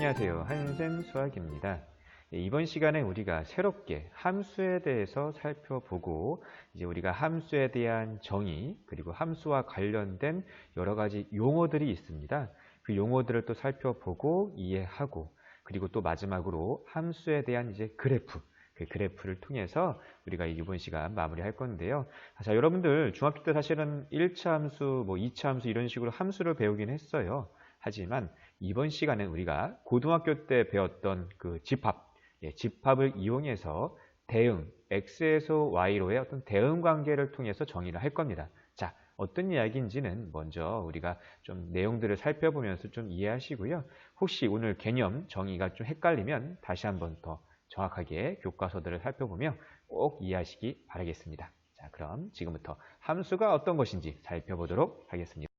안녕하세요. 한샘 수학입니다. 이번 시간에 우리가 새롭게 함수에 대해서 살펴보고 이제 우리가 함수에 대한 정의 그리고 함수와 관련된 여러 가지 용어들이 있습니다. 그 용어들을 또 살펴보고 이해하고 그리고 또 마지막으로 함수에 대한 이제 그래프 그 그래프를 통해서 우리가 이번 시간 마무리할 건데요. 자, 여러분들 중학교 때 사실은 1차 함수, 2차 함수 이런 식으로 함수를 배우긴 했어요. 하지만 이번 시간은 우리가 고등학교 때 배웠던 그 집합, 집합을 이용해서 대응, x에서 y로의 어떤 대응 관계를 통해서 정의를 할 겁니다. 자, 어떤 이야기인지는 먼저 우리가 좀 내용들을 살펴보면서 좀 이해하시고요. 혹시 오늘 개념 정의가 좀 헷갈리면 다시 한번 더 정확하게 교과서들을 살펴보며 꼭 이해하시기 바라겠습니다. 자, 그럼 지금부터 함수가 어떤 것인지 살펴보도록 하겠습니다.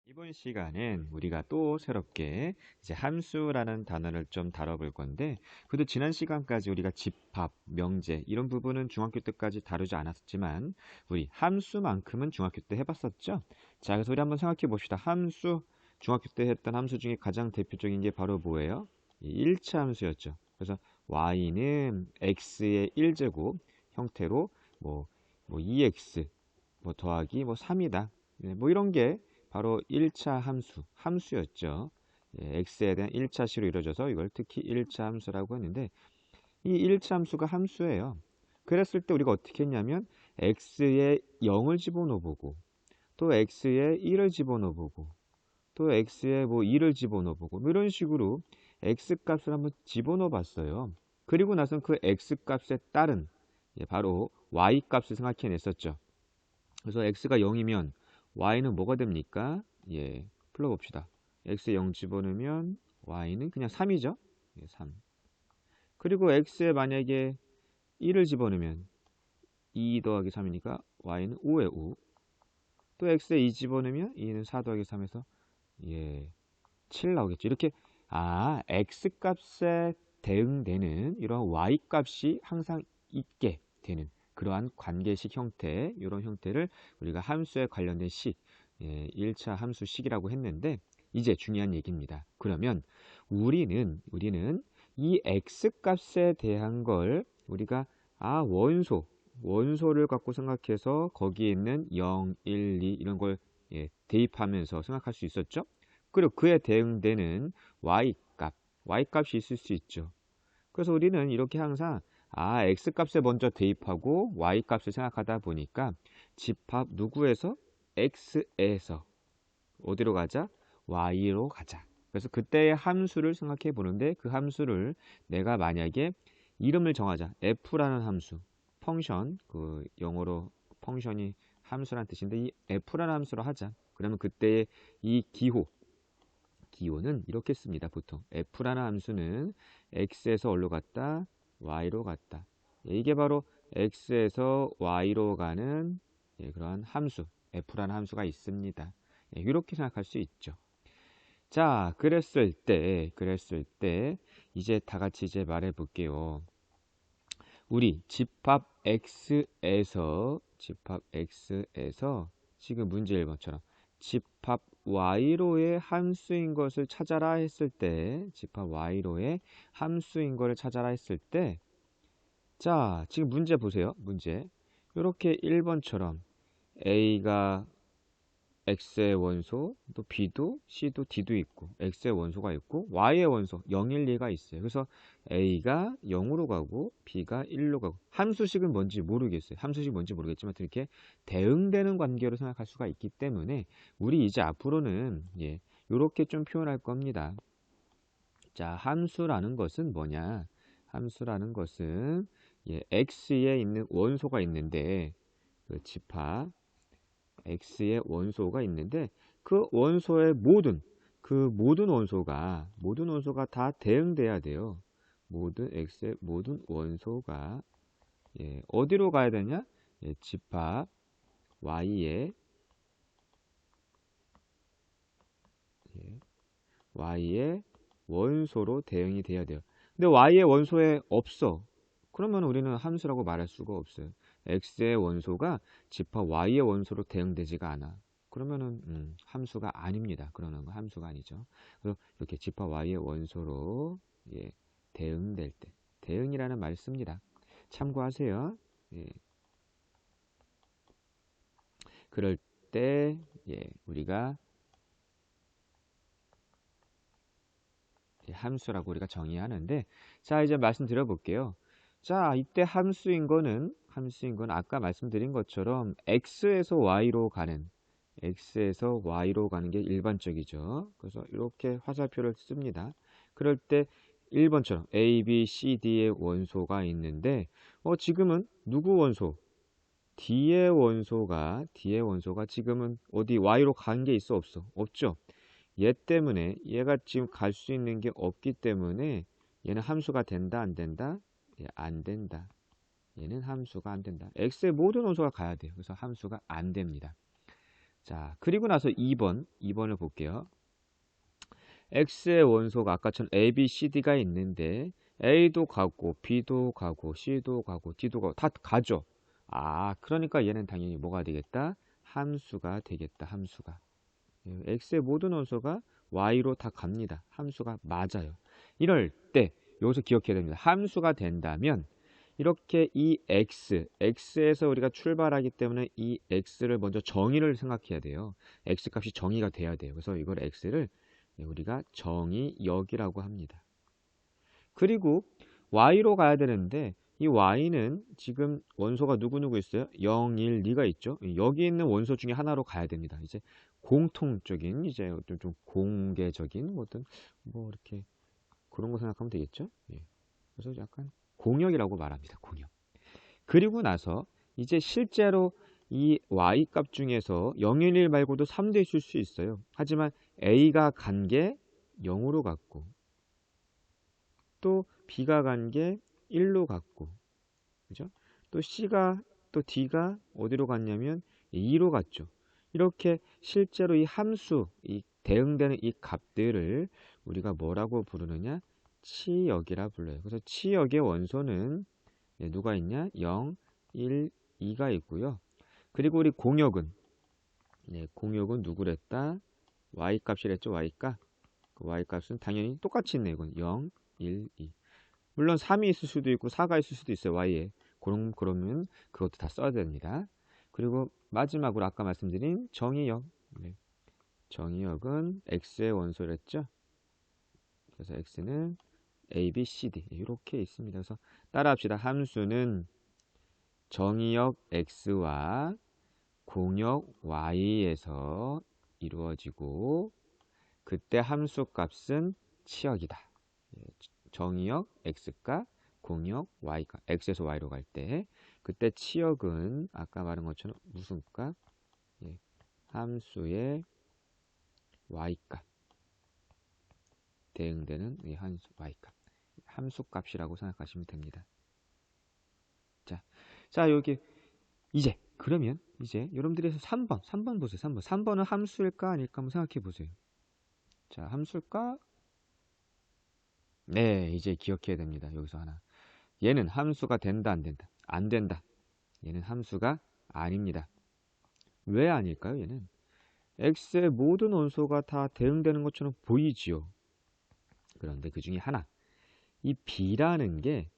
이번 시간엔 우리가 또 새롭게 이제 함수라는 단어를 좀 다뤄볼 건데, 그래도 지난 시간까지 우리가 집합, 명제 이런 부분은 중학교 때까지 다루지 않았지만 우리 함수만큼은 중학교 때 해봤었죠. 자, 그래서 우리 한번 생각해 봅시다. 함수, 중학교 때 했던 함수 중에 가장 대표적인 게 바로 뭐예요? 이 1차 함수였죠. 그래서 y는 x의 1제곱 형태로 뭐 2x 더하기 3이다. 뭐 이런 게 바로 1차 함수였죠. x에 대한 1차 시로 이루어져서 이걸 특히 1차 함수라고 했는데, 이 1차 함수가 함수예요. 그랬을 때 우리가 어떻게 했냐면 x에 0을 집어넣어보고 또 x에 1을 집어넣어보고 또 x에 2를 집어넣어보고 뭐 이런 식으로 x 값을 한번 집어넣어 봤어요. 그리고 나서 그 x 값에 따른 바로 y 값을 생각해냈었죠. 그래서 x가 0이면 y는 뭐가 됩니까? 풀어봅시다. x에 0 집어넣으면 y는 그냥 3이죠. 3. 그리고 x에 만약에 1을 집어넣으면 2 더하기 3이니까 y는 5에 5. 또 x에 2 집어넣으면 2는 4 더하기 3에서 7 나오겠죠. 이렇게 x 값에 대응되는 이런 y 값이 항상 있게 되는 그러한 관계식 형태, 이런 형태를 우리가 함수에 관련된 식, 1차 함수식이라고 했는데, 이제 중요한 얘기입니다. 그러면 우리는 이 x 값에 대한 걸 우리가 원소를 갖고 생각해서 거기에 있는 0, 1, 2 이런 걸 대입하면서 생각할 수 있었죠. 그리고 그에 대응되는 y값이 있을 수 있죠. 그래서 우리는 이렇게 항상 x값에 먼저 대입하고 y값을 생각하다 보니까 집합 누구에서? x에서 어디로 가자? y로 가자. 그래서 그때의 함수를 생각해 보는데, 그 함수를 내가 만약에 이름을 정하자. f라는 함수, 펑션, 그 영어로 펑션이 함수란 뜻인데 이 f라는 함수로 하자. 그러면 그때의 이 기호는 이렇게 씁니다. 보통 f라는 함수는 x에서 어디로 갔다? y로 갔다. 이게 바로 x에서 y로 가는 그러한 함수, f라는 함수가 있습니다. 이렇게 생각할 수 있죠. 자, 그랬을 때 이제 다 같이 이제 말해 볼게요. 우리 집합 x에서 지금 문제 1번처럼 집합 y로의 함수인 것을 찾아라 했을 때, 집합 y로의 함수인 것을 찾아라 했을 때, 자, 지금 문제 보세요. 문제. 이렇게 1번처럼 a가 x의 원소, 또 b도 c도 d도 있고, x의 원소가 있고 y의 원소 0, 1, 2가 있어요. 그래서 a가 0으로 가고 b가 1로 가고, 함수식은 뭔지 모르겠어요. 함수식 뭔지 모르겠지만 이렇게 대응되는 관계로 생각할 수가 있기 때문에 우리 이제 앞으로는 이렇게 좀 표현할 겁니다. 자, 함수라는 것은 뭐냐? 함수라는 것은 x에 있는 원소가 있는데, 그 집합 x의 원소가 있는데 그 원소의 모든 원소가 다 대응돼야 돼요. x의 모든 원소가 어디로 가야 되냐? 집합 y의 원소로 대응이 돼야 돼요. 근데 y의 원소에 없어. 그러면 우리는 함수라고 말할 수가 없어요. x의 원소가 집합 y의 원소로 대응되지가 않아. 그러면은 함수가 아닙니다. 그러는 거 함수가 아니죠. 그래서 이렇게 집합 y의 원소로 예, 대응될 때 대응이라는 말을 씁니다. 참고하세요. 예. 그럴 때 예, 우리가 함수라고 우리가 정의하는데, 자 이제 말씀드려 볼게요. 자 이때 함수인 거는 아까 말씀드린 것처럼 x에서 y로 가는 게 일반적이죠. 그래서 이렇게 화살표를 씁니다. 그럴 때 1번처럼 a, b, c, d의 원소가 있는데 지금은 누구 원소? D의 원소가 지금은 어디 y로 간 게 있어 없어? 없죠. 얘 때문에 얘가 지금 갈 수 있는 게 없기 때문에 얘는 함수가 된다 안 된다? 예, 안 된다. 얘는 함수가 안 된다. x의 모든 원소가 가야 돼요. 그래서 함수가 안 됩니다. 자, 그리고 나서 2번을 볼게요. x의 원소가 아까처럼 a, b, c, d가 있는데 a도 가고 b도 가고 c도 가고 d도 가고 다 가죠. 아, 그러니까 얘는 당연히 뭐가 되겠다? 함수가 되겠다. 함수가. x의 모든 원소가 y로 다 갑니다. 함수가 맞아요. 이럴 때 여기서 기억해야 됩니다. 함수가 된다면 이렇게 이 x에서 우리가 출발하기 때문에 이 x를 먼저 정의를 생각해야 돼요. x 값이 정의가 돼야 돼요. 그래서 이걸 x를 우리가 정의역이라고 합니다. 그리고 y로 가야 되는데 이 y는 지금 원소가 누구누구 있어요? 0, 1, 2가 있죠. 여기 있는 원소 중에 하나로 가야 됩니다. 이제 공통적인 이제 좀 공개적인 뭐 이렇게 그런 거 생각하면 되겠죠. 예. 그래서 약간 공역이라고 말합니다. 공역. 그리고 나서 이제 실제로 이 y 값 중에서 0, 1, 1 말고도 3도 있을 수 있어요. 하지만 a가 간 게 0으로 갔고 또 b가 간 게 1로 갔고 그죠? 또 D가 어디로 갔냐면 2로 갔죠. 이렇게 실제로 이 함수, 이 대응되는 이 값들을 우리가 뭐라고 부르느냐? 치역이라 불러요. 그래서 치역의 원소는 누가 있냐? 0, 1, 2가 있고요. 그리고 우리 공역은 공역은 누구랬다? y 값이랬죠. y 값. 그 y 값은 당연히 똑같이 있네. 이건 0, 1, 2. 물론 3이 있을 수도 있고 4가 있을 수도 있어요. y에. 그러면 그것도 다 써야 됩니다. 그리고 마지막으로 아까 말씀드린 정의역. 정의역은 x의 원소랬죠. 그래서 x는 a, b, c, d 이렇게 있습니다. 그래서 따라합시다. 함수는 정의역 x와 공역 y에서 이루어지고 그때 함수 값은 치역이다. 정의역 x값, 공역 y값, x에서 y로 갈 때 그때 치역은 아까 말한 것처럼 무슨 값? 함수의 y값 대응되는 이 함수 y값 함수값이라고 생각하시면 됩니다. 자 여기 그러면 여러분들이 3번 보세요. 3번은 함수일까 아닐까 한번 생각해 보세요. 자 함수일까? 네, 이제 기억해야 됩니다. 여기서 하나. 얘는 함수가 된다, 안 된다? 안 된다. 얘는 함수가 아닙니다. 왜 아닐까요, 얘는? x의 모든 원소가 다 대응되는 것처럼 보이지요. 그런데 그 중에 하나. 이 b라는 게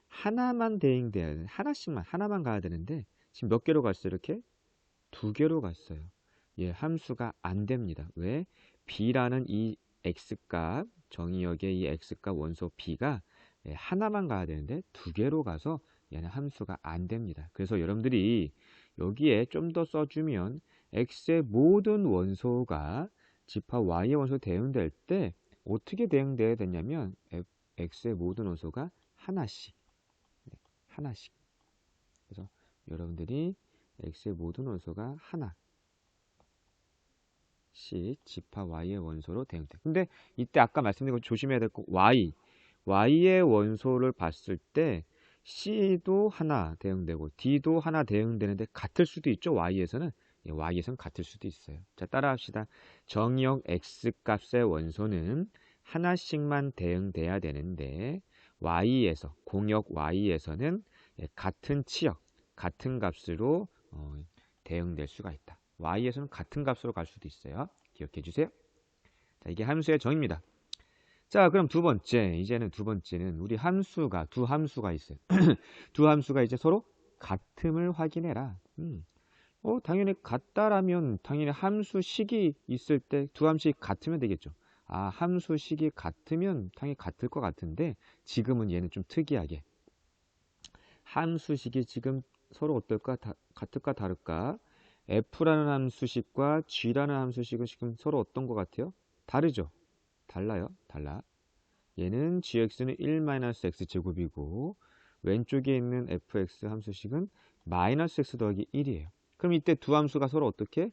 하나만 대응돼야 돼. 하나만 가야 되는데 지금 몇 개로 갔어요, 이렇게? 2개로 갔어요. 얘 함수가 안 됩니다. 왜? b라는 이 x값, 정의역의 이 x값 원소 b가 하나만 가야 되는데 2개로 가서 얘는 함수가 안 됩니다. 그래서 여러분들이 여기에 좀 더 써주면 x의 모든 원소가 집합 y의 원소 대응될 때 어떻게 대응돼야 되냐면 x의 모든 원소가 하나씩. 그래서 여러분들이 x의 모든 원소가 하나씩 집합 y의 원소로 대응돼. 근데 이때 아까 말씀드린 거 조심해야 될 거 y의 원소를 봤을 때 c도 하나 대응되고 d도 하나 대응되는데 같을 수도 있죠. y에서는 같을 수도 있어요. 자, 따라합시다. 정의역 x값의 원소는 하나씩만 대응돼야 되는데 공역 y에서는 같은 치역, 같은 값으로 대응될 수가 있다. y에서는 같은 값으로 갈 수도 있어요. 기억해 주세요. 자, 이게 함수의 정의입니다. 자, 그럼 두 번째는 우리 두 함수가 있어요. 두 함수가 이제 서로 같음을 확인해라. 당연히 같다라면 당연히 함수식이 있을 때 두 함수식이 같으면 되겠죠. 아, 함수식이 같으면 당연히 같을 것 같은데 지금은 얘는 좀 특이하게 함수식이 지금 서로 어떨까? 같을까 다를까? f라는 함수식과 g라는 함수식은 지금 서로 어떤 것 같아요? 다르죠? 달라요. 달라. 얘는 gx는 1-x제곱이고 왼쪽에 있는 fx 함수식은 -x 더하기 1이에요. 그럼 이때 두 함수가 서로 어떻게?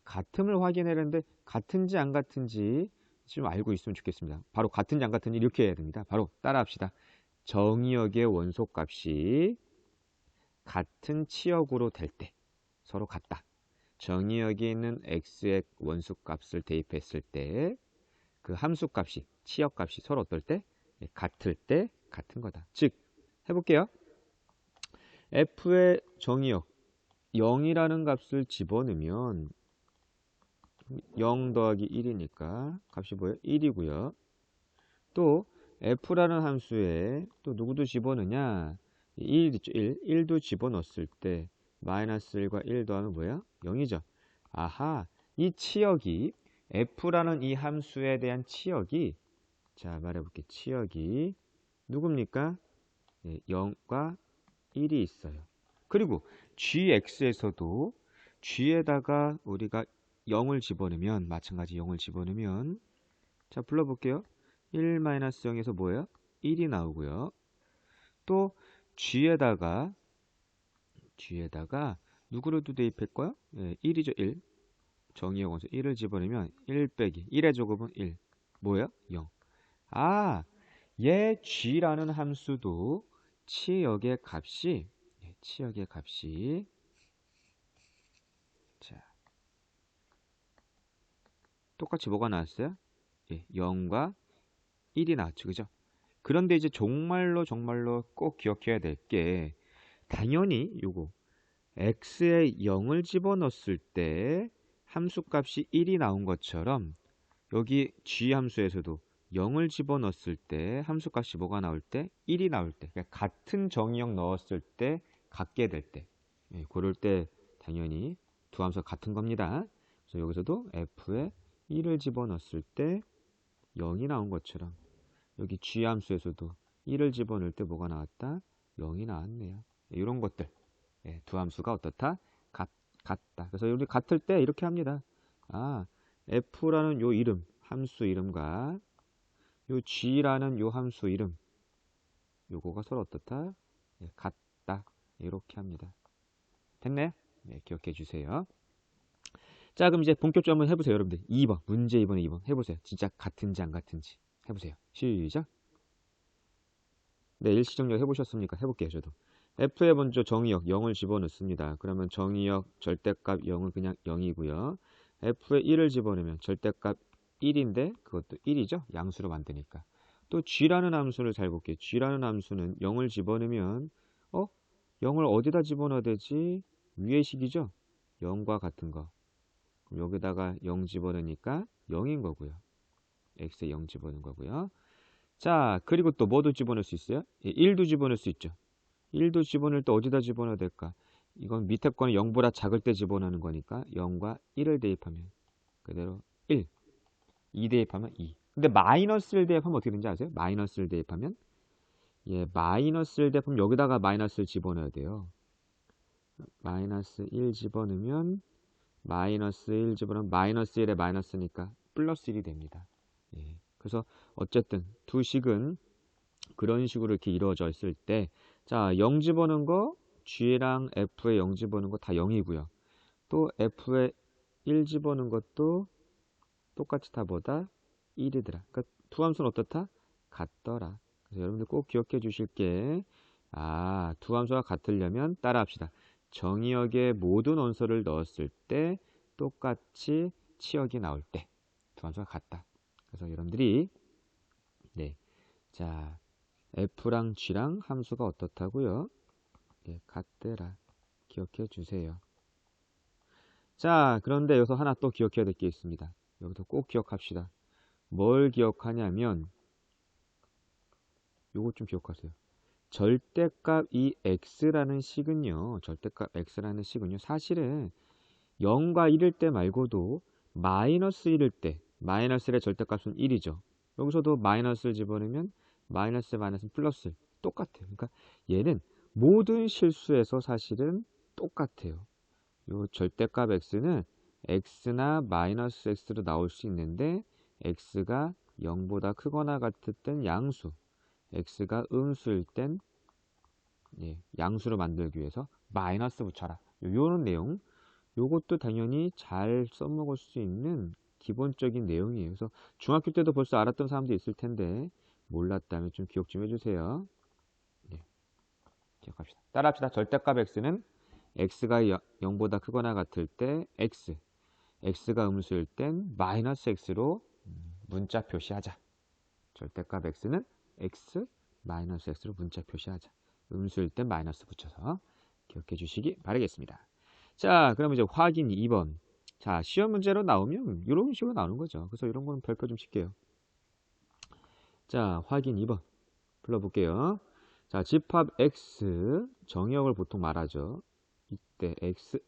같음을 확인하려는데 같은지 안 같은지 좀 알고 있으면 좋겠습니다. 바로 같은지 안 같은지 이렇게 해야 됩니다. 바로 따라합시다. 정의역의 원소값이 같은 치역으로 될 때 서로 같다. 정의역에 있는 x의 원소값을 대입했을 때 그 함수값이 치역값이 서로 어떨 때? 같을 때 같은 거다. 즉 해볼게요. f의 정의역 0이라는 값을 집어넣으면 0 더하기 1이니까 값이 뭐예요? 1이고요. 또 f라는 함수에 또 누구도 집어넣냐? 1 있죠. 1도 집어넣었을 때 -1과 1 더하면 뭐야? 0이죠. 아하, 이 치역이 f라는 이 함수에 대한 치역이 자 말해볼게. 치역이 누굽니까? 0과 1이 있어요. 그리고 gx에서도 g에다가 우리가 0을 집어넣으면 마찬가지 0을 집어넣으면 자 불러볼게요. 1-0에서 뭐예요? 1이 나오고요. 또 g에다가 누구로도 대입할까요? 1이죠. 1. 정의역 원소 1을 집어넣으면 1 빼기 1의 제곱은 1. 뭐예요? 0. 아, 얘 g라는 함수도 치역의 값이 자 똑같이 뭐가 나왔어요? 0과 1이 나왔죠. 그죠? 그런데 이제 정말로 꼭 기억해야 될 게 당연히 요거 x에 0을 집어넣었을 때 함수값이 1이 나온 것처럼 여기 g 함수에서도 0을 집어넣었을 때 함수값이 뭐가 나올 때? 1이 나올 때. 그러니까 같은 정의역 넣었을 때 같게 될 때. 그럴 때 당연히 두 함수가 같은 겁니다. 그래서 여기서도 f에 1을 집어넣었을 때 0이 나온 것처럼 여기 g 함수에서도 1을 집어넣을 때 뭐가 나왔다? 0이 나왔네요. 이런 것들. 두 함수가 어떻다? 같다. 그래서 우리 같을 때 이렇게 합니다. f라는 요 이름, 함수 이름과 요 g라는 요 함수 이름, 요거가 서로 어떻다? 같다. 이렇게 합니다. 됐나요? 기억해 주세요. 자, 그럼 이제 본격적으로 한번 해보세요, 여러분들. 2번, 문제 2번에 2번 해보세요. 진짜 같은지 안 같은지 해보세요. 시작. 네, 일시정리를 해보셨습니까? 해볼게요, 저도. f에 먼저 정의역 0을 집어넣습니다. 그러면 정의역 절대값 0은 그냥 0이고요. f에 1을 집어넣으면 절대값 1인데 그것도 1이죠. 양수로 만드니까. 또 g라는 함수를 잘 볼게요. g라는 함수는 0을 집어넣으면 0을 어디다 집어넣어야 되지? 위의 식이죠. 0과 같은 거. 그럼 여기다가 0 집어넣으니까 0인 거고요. x에 0 집어넣은 거고요. 자, 그리고 또 뭐도 집어넣을 수 있어요? 1도 집어넣을 수 있죠. 1도 집어넣을 때 어디다 집어넣어야 될까? 이건 밑에 거는 0보다 작을 때 집어넣는 거니까 0과 1을 대입하면 그대로 1. 2 대입하면 2. 근데 마이너스를 대입하면 어떻게 되는지 아세요? 마이너스를 대입하면 마이너스를 대입하면 여기다가 마이너스를 집어넣어야 돼요. 마이너스 1 집어넣으면 마이너스 1 집어넣으면 마이너스 1에 마이너스니까 플러스 1이 됩니다. 그래서 어쨌든 두 식은 그런 식으로 이렇게 이루어져 있을 때 자, 0 집어넣은 거 g랑 f에 0 집어넣은 거 다 0이고요. 또 f에 1 집어넣은 것도 똑같이 다 뭐다? 1이더라. 그러니까 두 함수는 어떻다? 같더라. 그래서 여러분들 꼭 기억해 주실 게 두 함수가 같으려면 따라합시다. 정의역에 모든 원소를 넣었을 때 똑같이 치역이 나올 때 두 함수가 같다. 그래서 여러분들이 자 f랑 g랑 함수가 어떻다고요? 같더라. 기억해 주세요. 자, 그런데 여기서 하나 또 기억해야 될 게 있습니다. 여기서 꼭 기억합시다. 뭘 기억하냐면 요것 좀 기억하세요. 절대값 이 x라는 식은요. 절대값 x라는 식은요. 사실은 0과 1일 때 말고도 마이너스 1일 때 마이너스 1의 절대값은 1이죠. 여기서도 마이너스를 집어넣으면 마이너스 마이너스 플러스 똑같아요. 그러니까 얘는 모든 실수에서 사실은 똑같아요. 요 절대값 x는 x나 마이너스 x로 나올 수 있는데 x가 0보다 크거나 같을 땐 양수, x가 음수일 땐 양수로 만들기 위해서 마이너스 붙여라. 요런 내용, 요것도 당연히 잘 써먹을 수 있는 기본적인 내용이에요. 그래서 중학교 때도 벌써 알았던 사람도 있을 텐데 몰랐다면 좀 기억 좀 해주세요. 기억합시다. 따라합시다. 절대값 x는 x가 0보다 크거나 같을 때 x, x가 음수일 땐 마이너스 x로 문자 표시하자. 절대값 x는 x, 마이너스 x로 문자 표시하자. 음수일 땐 마이너스 붙여서 기억해 주시기 바라겠습니다. 자, 그러면 이제 확인 2번. 자, 시험 문제로 나오면 이런 식으로 나오는 거죠. 그래서 이런 거는 별표 좀 칠게요. 자, 확인 2번 불러볼게요. 자, 집합 x 정의역을 보통 말하죠. 이때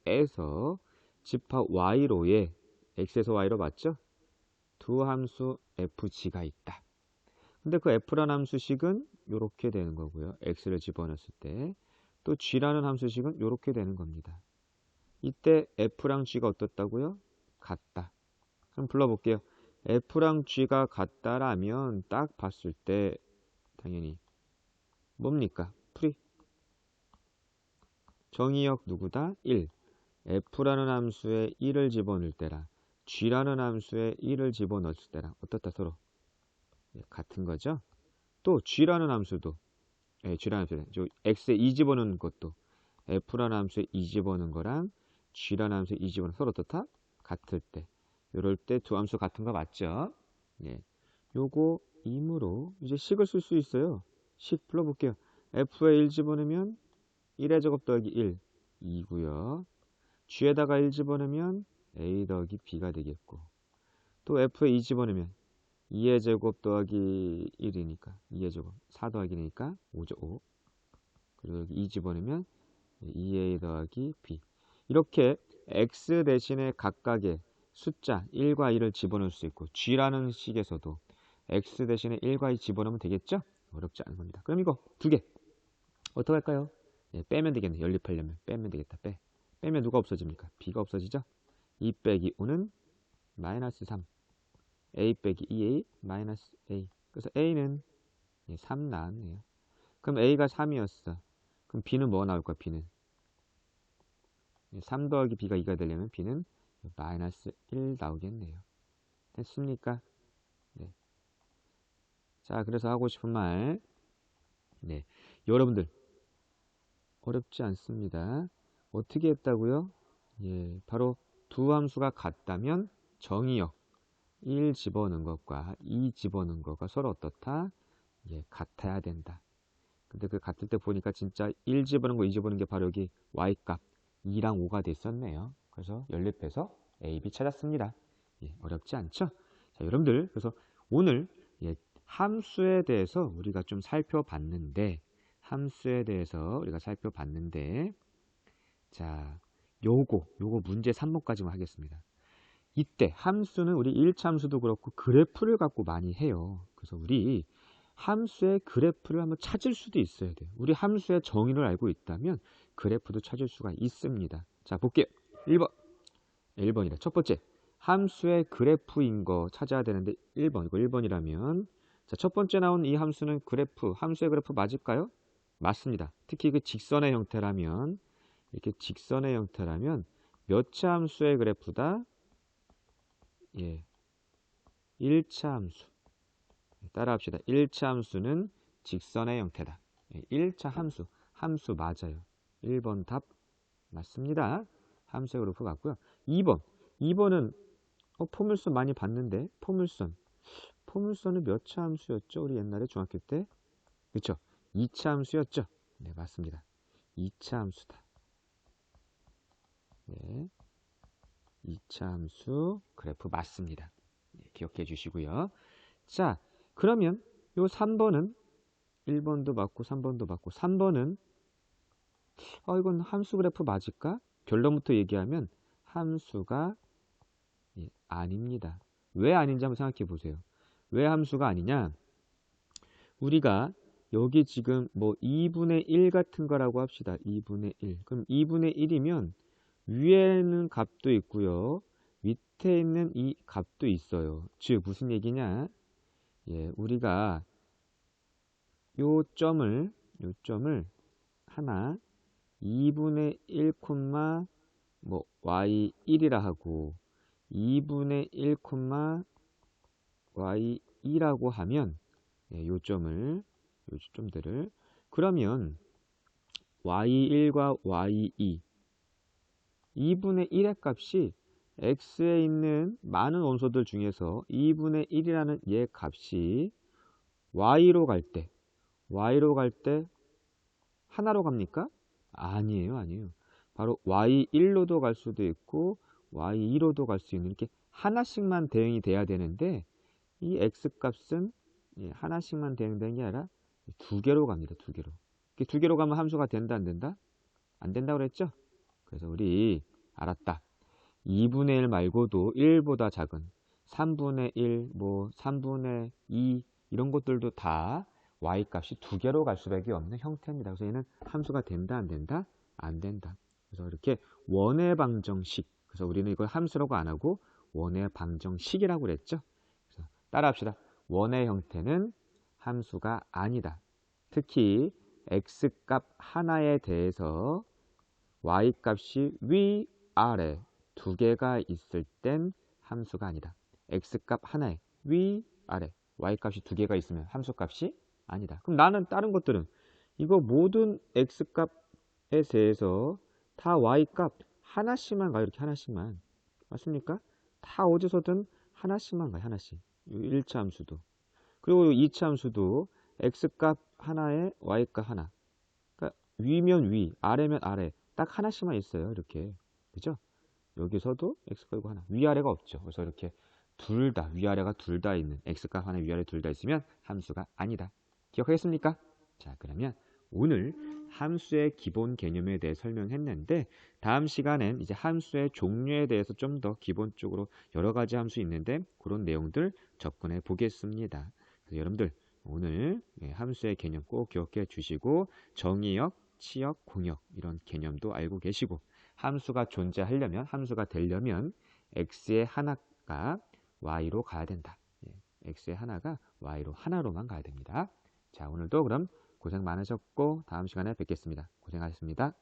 x에서 집합 y로의 x에서 y로 맞죠? 두 함수 fg가 있다. 근데 그 f라는 함수식은 이렇게 되는 거고요. x를 집어넣었을 때 또 g라는 함수식은 이렇게 되는 겁니다. 이때 f랑 g가 어떻다고요? 같다. 그럼 불러볼게요. f랑 g가 같다라면 딱 봤을 때 당연히 뭡니까? 풀이. 정의역 누구다? 1. f라는 함수에 1을 집어넣을 때랑 g라는 함수에 1을 집어넣었을 때랑 어떻다 서로? 같은 거죠. 또 g라는 함수도 g라는 함수에 x에 2 집어넣는 것도 f라는 함수에 2 집어넣는 거랑 g라는 함수에 2 집어넣는 서로 어떻다? 같을 때 이럴 때 두 함수 같은 거 맞죠? 예. 요거 임으로 이제 식을 쓸 수 있어요. 식 불러볼게요. f에 1 집어넣으면 1의 제곱 더하기 1 2고요. g에다가 1 집어넣으면 a 더하기 b가 되겠고 또 f에 2 집어넣으면 2의 제곱 더하기 1이니까 2의 제곱 4 더하기 니까 5죠. 5. 그리고 여기 2 집어넣으면 2a 더하기 b. 이렇게 x 대신에 각각의 숫자 1과 2를 집어넣을 수 있고 g라는 식에서도 x 대신에 1과 2 집어넣으면 되겠죠? 어렵지 않은 겁니다. 그럼 이거 두 개 어떻게 할까요? 빼면 되겠네. 연립하려면 빼면 되겠다. 빼면 누가 없어집니까? b가 없어지죠? 2 빼기 5는 마이너스 3. a 빼기 2a 마이너스 a. 그래서 a는 3 나왔네요. 그럼 a가 3이었어. 그럼 b는 뭐가 나올 거야? b는 3 더하기 b가 2가 되려면 b는 마이너스 1 나오겠네요. 됐습니까? 네. 자, 그래서 하고 싶은 말. 네. 여러분들 어렵지 않습니다. 어떻게 했다고요? 예, 바로 두 함수가 같다면 정의역 1 집어넣은 것과 2 집어넣은 것과 서로 어떻다? 예, 같아야 된다. 근데 그 같을 때 보니까 진짜 1 집어넣은 거 2 집어넣은 게 바로 여기 y값 2랑 5가 됐었네요. 그래서 연립해서 a, b 찾았습니다. 예, 어렵지 않죠? 자, 여러분들 그래서 오늘 함수에 대해서 우리가 좀 살펴봤는데 자, 요거 문제 3번까지만 하겠습니다. 이때 함수는 우리 1차 함수도 그렇고 그래프를 갖고 많이 해요. 그래서 우리 함수의 그래프를 한번 찾을 수도 있어야 돼요. 우리 함수의 정의를 알고 있다면 그래프도 찾을 수가 있습니다. 자, 볼게요. 1번이라 첫 번째 함수의 그래프인 거 찾아야 되는데 1번 이거 1번이라면 자, 첫 번째 나온 이 함수는 함수의 그래프 맞을까요? 맞습니다. 특히 그 직선의 형태라면 이렇게 직선의 형태라면 몇 차 함수의 그래프다? 예, 1차 함수. 따라합시다. 1차 함수는 직선의 형태다. 1차 함수 맞아요. 1번 답 맞습니다. 함수의 그래프 맞고요. 2번은 포물선 많이 봤는데 포물선은 몇 차 함수였죠? 우리 옛날에 중학교 때 그렇죠? 2차 함수였죠? 네, 맞습니다. 2차 함수다. 네. 2차 함수 그래프 맞습니다. 기억해 주시고요. 자, 그러면 요 3번은 1번도 맞고 3번도 맞고 3번은 이건 함수 그래프 맞을까? 결론부터 얘기하면 함수가 아닙니다. 왜 아닌지 한번 생각해 보세요. 왜 함수가 아니냐? 우리가 여기 지금 뭐 2분의 1 같은 거라고 합시다. 2분의 1. 그럼 2분의 1이면 위에는 값도 있고요. 밑에 있는 이 값도 있어요. 즉 무슨 얘기냐? 우리가 요 점을 하나 2분의 1, 뭐 y1이라 하고 2분의 1, y2라고 하면 요 점들을 그러면 y1과 y2 2분의 1의 값이 x에 있는 많은 원소들 중에서 2분의 1이라는 얘 값이 y로 갈 때 하나로 갑니까? 아니에요. 바로 y1로도 갈 수도 있고 y2로도 갈 수 있는 이렇게 하나씩만 대응이 돼야 되는데 이 x값은 하나씩만 대응되는 게 아니라 두 개로 갑니다. 두 개로 가면 함수가 된다 안 된다? 안 된다고 그랬죠? 그래서 우리 알았다. 2분의 1 말고도 1보다 작은 3분의 1, 뭐 3분의 2 이런 것들도 다 y값이 두 개로 갈 수밖에 없는 형태입니다. 그래서 얘는 함수가 된다 안 된다? 안 된다. 그래서 이렇게 원의 방정식. 그래서 우리는 이걸 함수라고 안 하고 원의 방정식이라고 그랬죠. 그래서 따라합시다. 원의 형태는 함수가 아니다. 특히 x값 하나에 대해서 y값이 위, 아래 두 개가 있을 땐 함수가 아니다. x값 하나에 위, 아래 y값이 두 개가 있으면 함수값이 아니다. 그럼 나는 다른 것들은 이거 모든 x값에 대해서 다 y값 하나씩만 가요. 이렇게 하나씩만. 맞습니까? 다 어디서든 하나씩만 가요. 하나씩. 1차 함수도. 그리고 2차 함수도 x값 하나에 y값 하나. 그러니까 위면 위, 아래면 아래. 딱 하나씩만 있어요. 이렇게. 그죠? 여기서도 x값이고 하나. 위아래가 없죠. 그래서 이렇게 둘 다, 위아래가 둘 다 있는 x값 하나, 위아래 둘 다 있으면 함수가 아니다. 기억하겠습니까? 자, 그러면 오늘 함수의 기본 개념에 대해 설명했는데 다음 시간엔 이제 함수의 종류에 대해서 좀 더 기본적으로 여러 가지 함수 있는데 그런 내용들 접근해 보겠습니다. 그래서 여러분들 오늘 함수의 개념 꼭 기억해 주시고 정의역, 치역, 공역 이런 개념도 알고 계시고 함수가 존재하려면 함수가 되려면 x의 하나가 y로 가야 된다. x의 하나가 y로 하나로만 가야 됩니다. 자, 오늘도 그럼 고생 많으셨고 다음 시간에 뵙겠습니다. 고생하셨습니다.